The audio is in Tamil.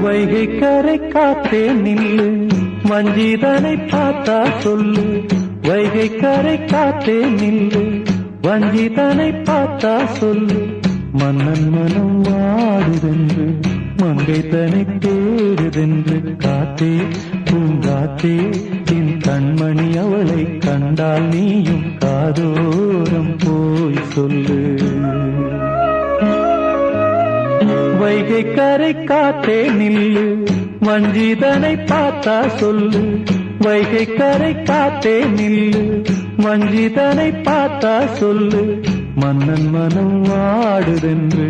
வைகை கரை காத்தே நில்லு, வஞ்சிதனை பார்த்தா சொல்லு. வைகை கரை காத்தே நில்லு, வஞ்சிதனை பார்த்தா சொல்லு. மன்னன் மனம் வாடுதென்று, மங்கை தனை தேடுதென்று. காத்தே பூங்காத்தே, என் கண்மணி அவளை கண்டால் நீயும் காதோரம் போய் சொல்லு. வைகை கரை காத்தே நில்லு, வஞ்சிதனை பார்த்தா சொல்லு. வைகை கரை காத்தே நில்லு, வஞ்சிதனை பார்த்தா சொல்லு. மன்னன் மனம் வாடுதென்று,